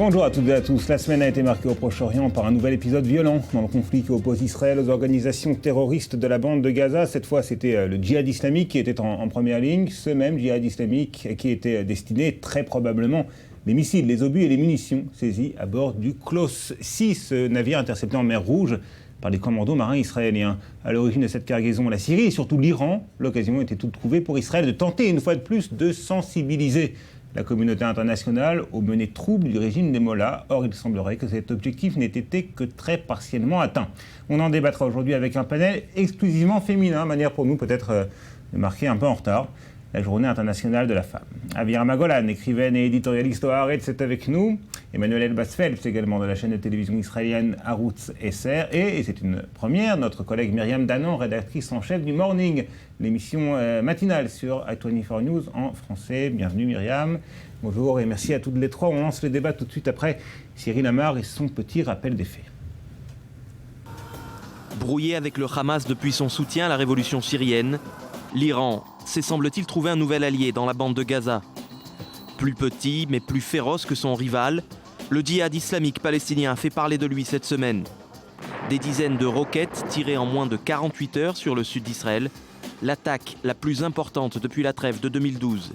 Bonjour à toutes et à tous. La semaine a été marquée au Proche-Orient par un nouvel épisode violent dans le conflit qui oppose Israël aux organisations terroristes de la bande de Gaza. Cette fois, c'était le djihad islamique qui était en première ligne. Ce même djihad islamique qui était destiné très probablement les missiles, les obus et les munitions saisis à bord du Klos 6, navire intercepté en mer Rouge par les commandos marins israéliens. À l'origine de cette cargaison, la Syrie et surtout l'Iran. L'occasion était toute trouvée pour Israël de tenter une fois de plus de sensibiliser la communauté internationale aux menées troubles du régime des Mollahs. Or, il semblerait que cet objectif n'ait été que très partiellement atteint. On en débattra aujourd'hui avec un panel exclusivement féminin, manière pour nous peut-être de marquer un peu en retard la journée internationale de la femme. Avira Magolan, écrivaine et éditorialiste au Haaretz, est avec nous. Emmanuel Elbasfeld, également de la chaîne de télévision israélienne Arutz SR. Et c'est une première, notre collègue Myriam Danan, rédactrice en chef du Morning, l'émission matinale sur i24 News en français. Bienvenue Myriam. Bonjour et merci à toutes les trois. On lance le débat tout de suite après Cyril Amar et son petit rappel des faits. Brouillé avec le Hamas depuis son soutien à la révolution syrienne, l'Iran s'est, semble-t-il, trouvé un nouvel allié dans la bande de Gaza. Plus petit, mais plus féroce que son rival, le djihad islamique palestinien a fait parler de lui cette semaine. Des dizaines de roquettes tirées en moins de 48 heures sur le sud d'Israël, l'attaque la plus importante depuis la trêve de 2012.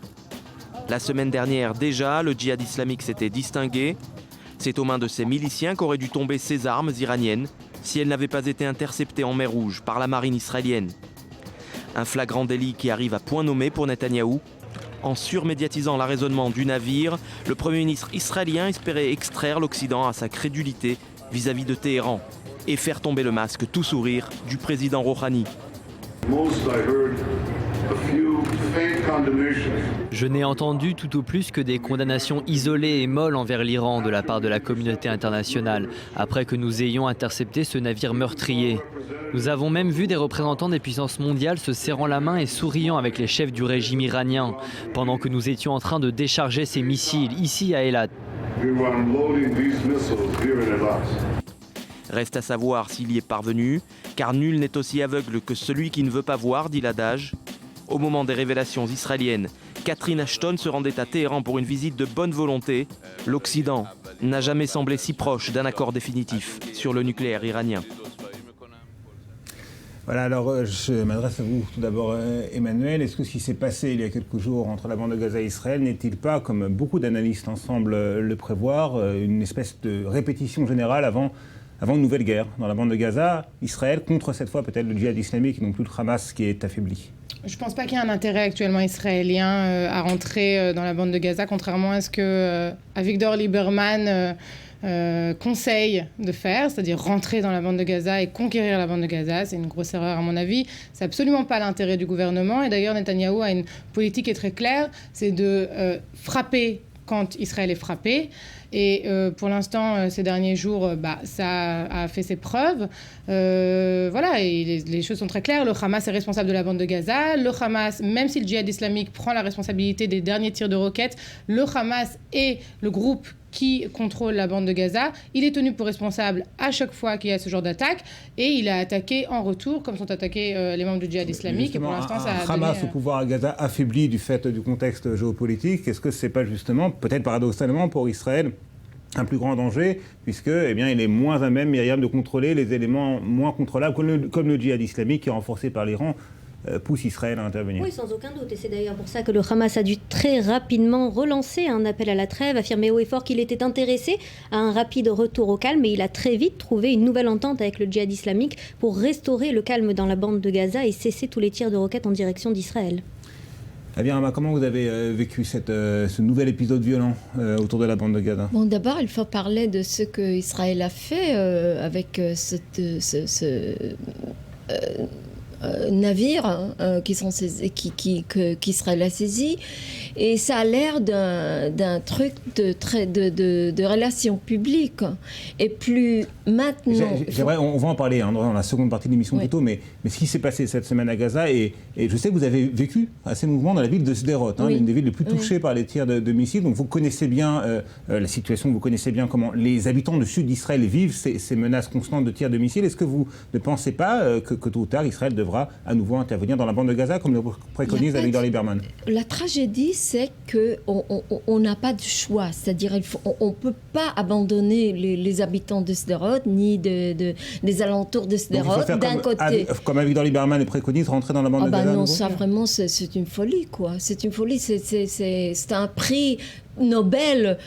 La semaine dernière déjà, le djihad islamique s'était distingué. C'est aux mains de ses miliciens qu'auraient dû tomber ses armes iraniennes si elles n'avaient pas été interceptées en mer Rouge par la marine israélienne. Un flagrant délit qui arrive à point nommé pour Netanyahou. En surmédiatisant l'arraisonnement du navire, le Premier ministre israélien espérait extraire l'Occident à sa crédulité vis-à-vis de Téhéran et faire tomber le masque tout sourire du président Rouhani. Je n'ai entendu tout au plus que des condamnations isolées et molles envers l'Iran de la part de la communauté internationale, après que nous ayons intercepté ce navire meurtrier. Nous avons même vu des représentants des puissances mondiales se serrant la main et souriant avec les chefs du régime iranien, pendant que nous étions en train de décharger ces missiles ici à Eilat. Reste à savoir s'il y est parvenu, car nul n'est aussi aveugle que celui qui ne veut pas voir, dit l'adage. Au moment des révélations israéliennes, Catherine Ashton se rendait à Téhéran pour une visite de bonne volonté. L'Occident n'a jamais semblé si proche d'un accord définitif sur le nucléaire iranien. Voilà, alors je m'adresse à vous tout d'abord, Emmanuel. Est-ce que ce qui s'est passé il y a quelques jours entre la bande de Gaza et Israël n'est-il pas, comme beaucoup d'analystes semblent le prévoir, une espèce de répétition générale avant une nouvelle guerre dans la bande de Gaza, Israël contre cette fois peut-être le djihad islamique et non plus le Hamas qui est affaibli? Je ne pense pas qu'il y ait un intérêt actuellement israélien à rentrer dans la bande de Gaza, contrairement à ce que Avigdor Lieberman conseille de faire, c'est-à-dire rentrer dans la bande de Gaza et conquérir la bande de Gaza. C'est une grosse erreur à mon avis. C'est absolument pas l'intérêt du gouvernement. Et d'ailleurs, Netanyahou a une politique qui est très claire, c'est de frapper quand Israël est frappé. Et pour l'instant, ces derniers jours, ça a fait ses preuves. Voilà, et les choses sont très claires. Le Hamas est responsable de la bande de Gaza. Le Hamas, même si le djihad islamique prend la responsabilité des derniers tirs de roquettes, le Hamas est le groupe qui contrôle la bande de Gaza. Il est tenu pour responsable à chaque fois qu'il y a ce genre d'attaque. Et il a attaqué en retour, comme sont attaqués les membres du djihad islamique. Justement, et pour l'instant, ça a Hamas au pouvoir à Gaza affaibli du fait du contexte géopolitique. Est-ce que ce n'est pas justement, peut-être paradoxalement pour Israël, un plus grand danger, puisque il est moins à même, Myriam, de contrôler les éléments moins contrôlables, comme le djihad islamique qui est renforcé par l'Iran, pousse Israël à intervenir. Oui, sans aucun doute. Et c'est d'ailleurs pour ça que le Hamas a dû très rapidement relancer un appel à la trêve, affirmer haut et fort qu'il était intéressé à un rapide retour au calme. Et il a très vite trouvé une nouvelle entente avec le djihad islamique pour restaurer le calme dans la bande de Gaza et cesser tous les tirs de roquettes en direction d'Israël. Avira, comment vous avez vécu ce nouvel épisode violent autour de la bande de Gaza? Bon, d'abord, il faut parler de ce qu'Israël a fait avec ce navires qu'Israël a saisi, et ça a l'air d'un truc de relations publiques. Et plus maintenant... On va en parler dans la seconde partie de l'émission plutôt, mais ce qui s'est passé cette semaine à Gaza, et je sais que vous avez vécu ces mouvements dans la ville de Sderot, l'une des villes les plus touchées par les tirs de missiles, donc vous connaissez bien la situation, vous connaissez bien comment les habitants du sud d'Israël vivent ces menaces constantes de tirs de missiles. Est-ce que vous ne pensez pas que tôt ou tard Israël devra devra à nouveau intervenir dans la bande de Gaza, comme le préconise Avigdor Lieberman. La tragédie, c'est qu'on n'a pas de choix. C'est-à-dire on ne peut pas abandonner les habitants de Sderot, ni des alentours de Sderot, d'un côté. Comme Avigdor Lieberman le préconise, rentrer dans la bande de Gaza. Non, ça vraiment, c'est une folie, quoi. C'est une folie. C'est un prix Nobel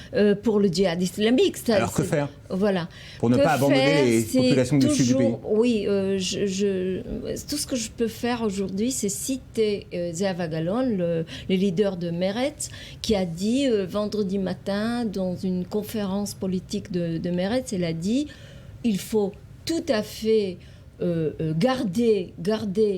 pour le djihad islamique. Alors que faire ? Voilà. Pour ne pas abandonner les populations du sud du pays. Oui, tout ce que je peux faire aujourd'hui, c'est citer Zehava Galon, le leader de Meretz, qui a dit vendredi matin dans une conférence politique de Meretz, elle a dit il faut tout à fait garder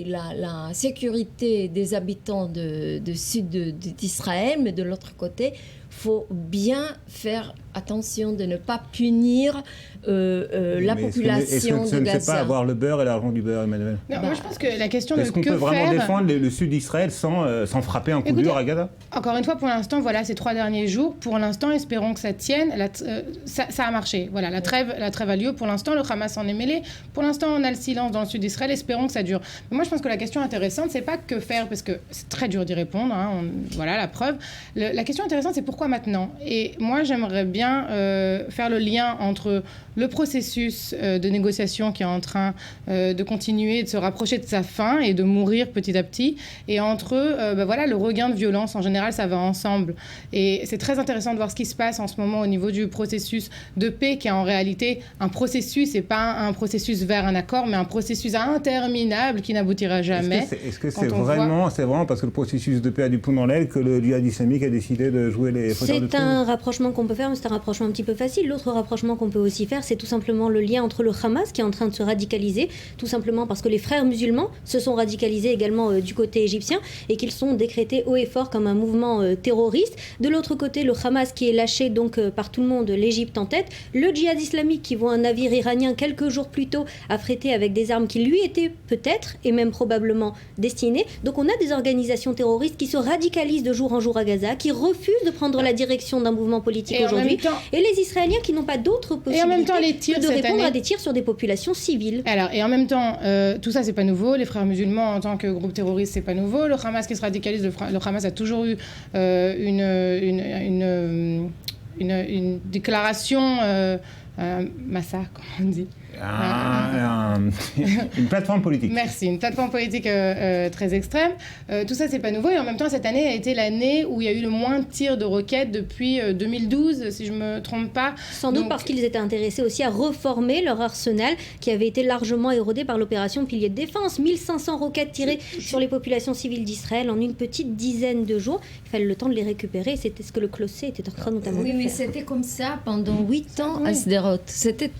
la sécurité des habitants du sud d'Israël, mais de l'autre côté, il faut bien faire attention de ne pas punir la population de Gaza. Est-ce que c'est pas avoir le beurre et l'argent du beurre, Emmanuel ? Non, moi je pense que la question de est-ce qu'on peut vraiment défendre le sud d'Israël sans frapper un coup dur à Gaza ? Encore une fois, pour l'instant, voilà, ces 3 derniers jours, pour l'instant, espérons que ça tienne. Ça a marché. Voilà, la trêve a lieu. Pour l'instant, le Hamas en est mêlé. Pour l'instant, on a le silence dans le sud d'Israël. Espérons que ça dure. Mais moi, je pense que la question intéressante, c'est pas que faire, parce que c'est très dur d'y répondre. Hein, voilà, la preuve. La question intéressante, c'est pourquoi maintenant ? Et moi, j'aimerais bien faire le lien entre le processus de négociation qui est en train de continuer, de se rapprocher de sa fin et de mourir petit à petit, et entre voilà, le regain de violence. En général, ça va ensemble. Et c'est très intéressant de voir ce qui se passe en ce moment au niveau du processus de paix, qui est en réalité un processus, et pas un processus vers un accord, mais un processus interminable qui n'aboutira jamais. Est-ce que c'est vraiment parce que le processus de paix a du plomb dans l'aile que le djihad islamique a décidé de jouer les fauteurs de trouble ? C'est un rapprochement qu'on peut faire, mais c'est un rapprochement un petit peu facile. L'autre rapprochement qu'on peut aussi faire, c'est tout simplement le lien entre le Hamas, qui est en train de se radicaliser, tout simplement parce que les frères musulmans se sont radicalisés également du côté égyptien, et qu'ils sont décrétés haut et fort comme un mouvement terroriste. De l'autre côté, le Hamas qui est lâché donc par tout le monde, l'Égypte en tête. Le djihad islamique qui voit un navire iranien quelques jours plus tôt affrété avec des armes qui lui étaient peut-être et même probablement destinées. Donc on a des organisations terroristes qui se radicalisent de jour en jour à Gaza, qui refusent de prendre la direction d'un mouvement politique aujourd'hui. Et les Israéliens qui n'ont pas d'autre possibilité que de répondre à des tirs sur des populations civiles. Alors, et en même temps, tout ça, c'est pas nouveau. Les frères musulmans en tant que groupe terroriste, c'est pas nouveau. Le Hamas qui se radicalise, le Hamas a toujours eu une déclaration massacre, comment on dit. Une plateforme politique. Merci, une plateforme politique très extrême. Tout ça, c'est pas nouveau. Et en même temps, cette année a été l'année où il y a eu le moins de tirs de roquettes depuis 2012, si je me trompe pas. Sans doute parce qu'ils étaient intéressés aussi à reformer leur arsenal, qui avait été largement érodé par l'opération Pilier de Défense. 1500 roquettes tirées sur les populations civiles d'Israël en une petite dizaine de jours. Il fallait le temps de les récupérer. C'était ce que le Clossé était en train notamment de faire. Oui, c'était comme ça pendant 8 ans à Sderot. C'était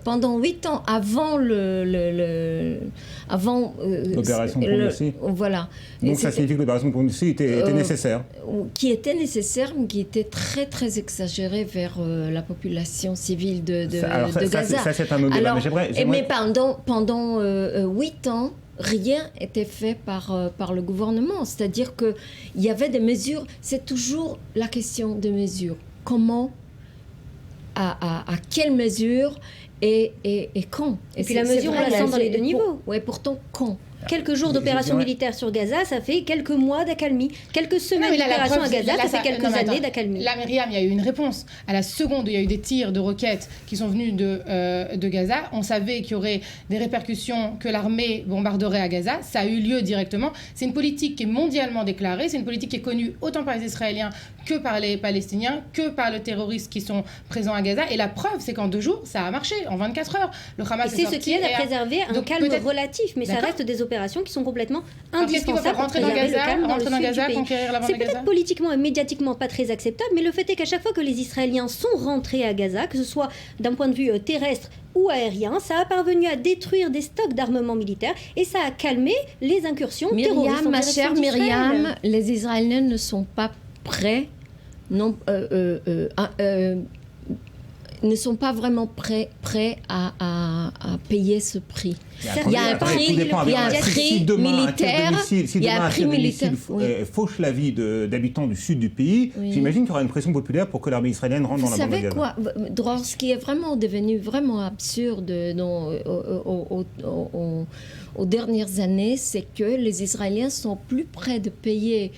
pendant 8 ans avant l'opération Pont-Lucie. Voilà. Donc ça signifie que l'opération Pont-Lucie était nécessaire. Qui était nécessaire, mais qui était très très exagérée vers la population civile de Gaza. Ça c'est un autre débat. Mais pendant 8 ans, rien n'était fait par le gouvernement. C'est-à-dire qu'il y avait des mesures. C'est toujours la question de mesures. Comment, à quelle mesure et quand. Et puis la mesure, on la sent dans les deux niveaux. Oui, pourtant, quand. Quelques jours d'opération militaire sur Gaza, ça fait quelques mois d'accalmie. Quelques semaines d'opération à Gaza, ça fait quelques années d'accalmie. Là, Myriam, il y a eu une réponse. À la seconde où il y a eu des tirs de roquettes qui sont venus de Gaza, on savait qu'il y aurait des répercussions, que l'armée bombarderait à Gaza. Ça a eu lieu directement. C'est une politique qui est mondialement déclarée. C'est une politique qui est connue autant par les Israéliens que par les Palestiniens, que par les terroristes qui sont présents à Gaza. Et la preuve, c'est qu'en 2 jours, ça a marché. En 24 heures, le Hamas est sorti. C'est ce qui aide à préserver un calme relatif. Mais ça reste des opérations qui sont complètement indispensables pour préserver le calme dans le sud du pays. C'est peut-être politiquement et médiatiquement pas très acceptable, mais le fait est qu'à chaque fois que les Israéliens sont rentrés à Gaza, que ce soit d'un point de vue terrestre ou aérien, ça a parvenu à détruire des stocks d'armement militaire et ça a calmé les incursions terroristes. Ma chère Myriam, les Israéliens ne sont pas prêts. Non, ne sont pas vraiment prêts à payer ce prix. Il y a un prix militaire. Si demain un tir de missile fauche la vie d'habitants du sud du pays, j'imagine qu'il y aura une pression populaire pour que l'armée israélienne rentre dans la bande de Gaza. Vous savez quoi, ce qui est vraiment devenu vraiment absurde aux dernières années, c'est que les Israéliens sont plus près de payer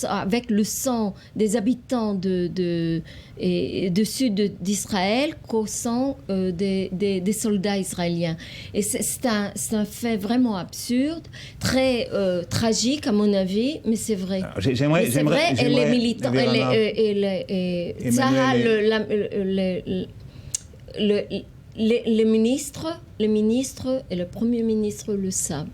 avec le sang des habitants du sud d'Israël qu'au sang des soldats israéliens. Et c'est un fait vraiment absurde, très tragique à mon avis, mais c'est vrai. J'aimerais, et les militants, les ministres et le Premier ministre le savent.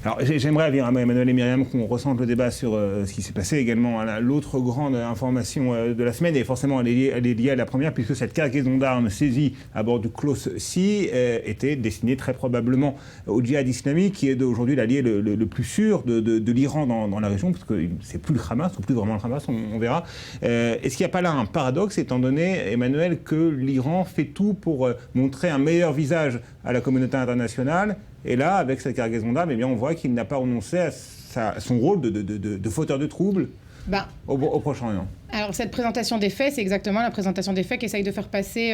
Alors j'aimerais, Emmanuel et Myriam, qu'on ressente le débat sur ce qui s'est passé également. L'autre grande information de la semaine, et forcément elle est liée à la première, puisque cette cargaison d'armes saisie à bord du Klaus Sea était destinée très probablement au djihad islamique, qui est aujourd'hui l'allié le plus sûr de l'Iran dans la région, parce que c'est plus le Hamas, ou plus vraiment le Hamas, on verra. Est-ce qu'il n'y a pas là un paradoxe, étant donné, Emmanuel, que l'Iran fait tout pour montrer un meilleur visage à la communauté internationale? Et là, avec cette cargaison d'armes, on voit qu'il n'a pas renoncé à son rôle de fauteur de troubles au Proche-Orient. Alors, cette présentation des faits, c'est exactement la présentation des faits qu'essaye de faire passer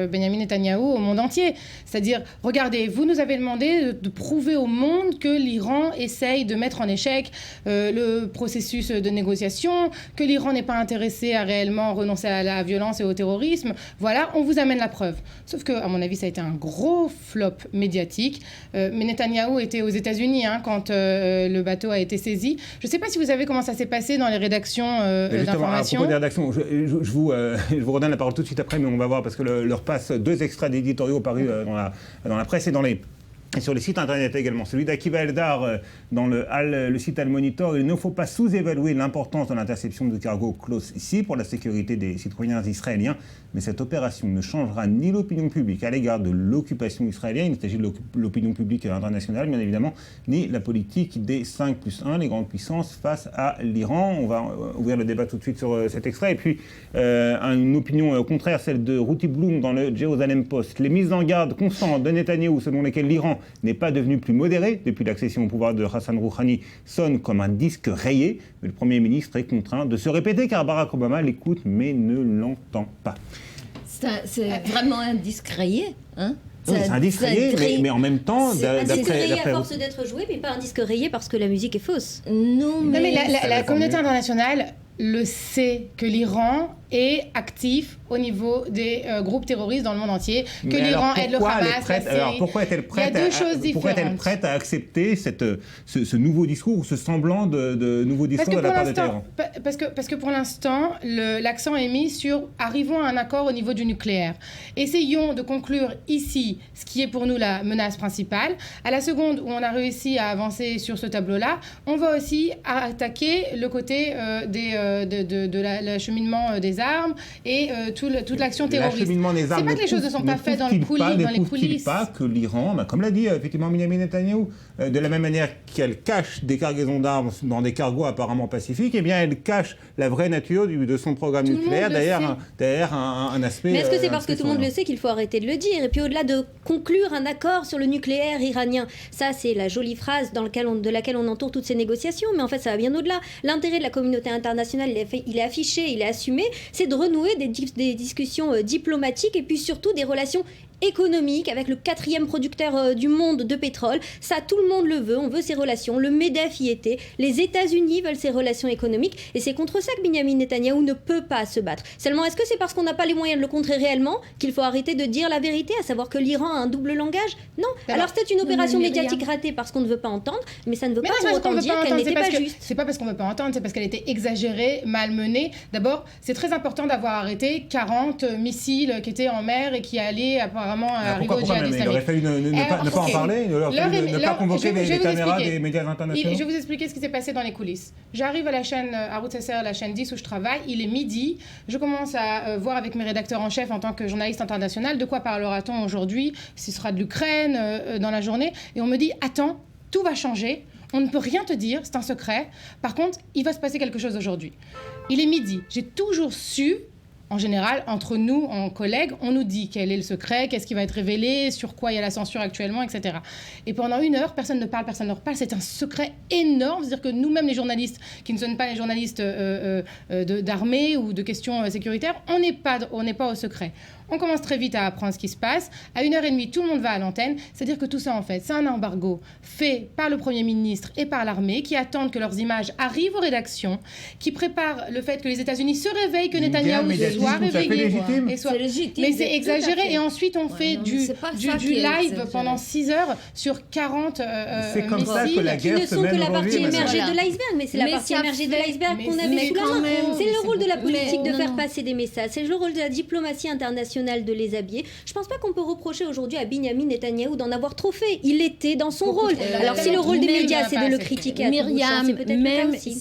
Benyamin Netanyahou au monde entier. C'est-à-dire, regardez, vous nous avez demandé de prouver au monde que l'Iran essaye de mettre en échec le processus de négociation, que l'Iran n'est pas intéressé à réellement renoncer à la violence et au terrorisme. Voilà, on vous amène la preuve. Sauf que, à mon avis, ça a été un gros flop médiatique. Mais Netanyahou était aux États-Unis quand le bateau a été saisi. Je ne sais pas si vous savez comment ça s'est passé dans les rédactions d'information. Des rédactions, je vous redonne la parole tout de suite après, mais on va voir, parce que leur passe 2 extraits d'éditoriaux parus dans la presse et sur les sites internet également. Celui d'Akiva Eldar dans le site Al Monitor. Il ne faut pas sous-évaluer l'importance de l'interception du cargo Klaus Sea pour la sécurité des citoyens israéliens, mais cette opération ne changera ni l'opinion publique à l'égard de l'occupation israélienne, il s'agit de l'opinion publique internationale bien évidemment, ni la politique des 5+1, les grandes puissances face à l'Iran. On va ouvrir le débat tout de suite sur cet extrait. Et puis une opinion contraire, celle de Ruti Bloom dans le Jerusalem Post. Les mises en garde constantes de Netanyahou selon lesquelles l'Iran n'est pas devenu plus modéré depuis l'accession au pouvoir de Hassan Rouhani sonnent comme un disque rayé. Mais le Premier ministre est contraint de se répéter car Barack Obama l'écoute mais ne l'entend pas. C'est vraiment un disque rayé, hein? C'est un disque rayé, mais en même temps... C'est un disque rayé à force d'être joué, mais pas un disque rayé parce que la musique est fausse. Non, mais la communauté internationale le sait que l'Iran est actif au niveau des groupes terroristes dans le monde entier, que l'Iran aide le Hamas, la Syrie. Alors pourquoi est-elle prête à accepter ce nouveau discours ou ce semblant de nouveau discours de la part de Téhéran? Parce que pour l'instant, l'accent est mis sur arrivons à un accord au niveau du nucléaire. Essayons de conclure ici ce qui est pour nous la menace principale. À la seconde où on a réussi à avancer sur ce tableau-là, on va aussi attaquer le côté de l'acheminement des armes et toute l'action terroriste. L'acheminement des armes, c'est pas que les choses ne sont pas faites dans les coulisses. Ne prouve-t-il pas que l'Iran, comme l'a dit effectivement Benyamin Netanyahou, de la même manière qu'elle cache des cargaisons d'armes dans des cargos apparemment pacifiques, eh bien elle cache la vraie nature de son programme nucléaire derrière un aspect... Mais est-ce que c'est parce que tout le monde le sait qu'il faut arrêter de le dire? Et puis au-delà de conclure un accord sur le nucléaire iranien, ça c'est la jolie phrase de laquelle on entoure toutes ces négociations, mais en fait ça va bien au-delà. L'intérêt de la communauté internationale, il est affiché, il est assumé, c'est de renouer des discussions diplomatiques et puis surtout des relations économique avec le 4e producteur du monde de pétrole. Ça, tout le monde le veut. On veut ces relations. Le MEDEF y était. Les États-Unis veulent ces relations économiques. Et c'est contre ça que Benyamin Netanyahou ne peut pas se battre. Seulement, est-ce que c'est parce qu'on n'a pas les moyens de le contrer réellement qu'il faut arrêter de dire la vérité, à savoir que l'Iran a un double langage? Non. Alors, c'est une opération médiatique ratée parce qu'on ne veut pas entendre, mais ça ne veut pas pour autant dire qu'elle n'était pas juste. C'est pas parce qu'on ne veut pas entendre, c'est parce qu'elle était exagérée, malmenée. D'abord, c'est très important d'avoir arrêté 40 missiles qui étaient en mer et qui allaient apparemment arriver au djihad islamique. Il aurait fallu ne pas en parler, il aurait fallu ne pas convoquer les caméras des médias internationaux. Je vais vous expliquer ce qui s'est passé dans les coulisses. J'arrive à la chaîne Arutz SR, la chaîne 10 où je travaille, il est midi, je commence à voir avec mes rédacteurs en chef en tant que journaliste international de quoi parlera-t-on aujourd'hui, ce sera de l'Ukraine dans la journée, et on me dit attends, tout va changer, on ne peut rien te dire, c'est un secret, par contre il va se passer quelque chose aujourd'hui. Il est midi, j'ai toujours su en général, entre nous, en collègues, on nous dit quel est le secret, qu'est-ce qui va être révélé, sur quoi il y a la censure actuellement, etc. Et pendant 1 heure, personne ne parle, personne ne reparle. C'est un secret énorme. C'est-à-dire que nous-mêmes, les journalistes, qui ne sont pas les journalistes d'armée ou de questions sécuritaires, on n'est pas au secret. On commence très vite à apprendre ce qui se passe. À 1h30, tout le monde va à l'antenne. C'est-à-dire que tout ça, en fait, c'est un embargo fait par le Premier ministre et par l'armée qui attendent que leurs images arrivent aux rédactions, qui préparent le fait que les États-Unis se réveillent, que Netanyahou soit réveillé. C'est légitime. Mais c'est exagéré. Et ensuite, on fait du live pendant 6 heures sur 40 c'est comme ça que la guerre se mène qui ne sont que la partie aujourd'hui, émergée de l'iceberg. Mais c'est la partie émergée de l'iceberg qu'on avait sous la main. C'est le rôle de la politique de faire passer des messages. C'est le rôle de la diplomatie internationale de les habiller. Je pense pas qu'on peut reprocher aujourd'hui à Benyamin Netanyahou d'en avoir trop fait. Il était dans son rôle. Alors si le rôle des médias c'est de le critiquer à tout bout de champ, c'est peut-être même le cas aussi.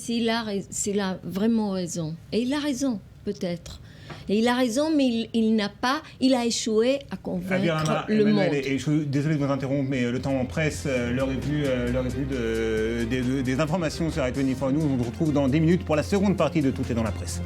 s'il a vraiment raison, et il a raison peut-être. Et il a raison, mais il a échoué à convaincre le monde. Et je suis désolé de vous interrompre, mais le temps en presse, l'heure est venue des informations sur Ivory for News. On vous retrouve dans 10 minutes pour la seconde partie de Tout est dans la presse.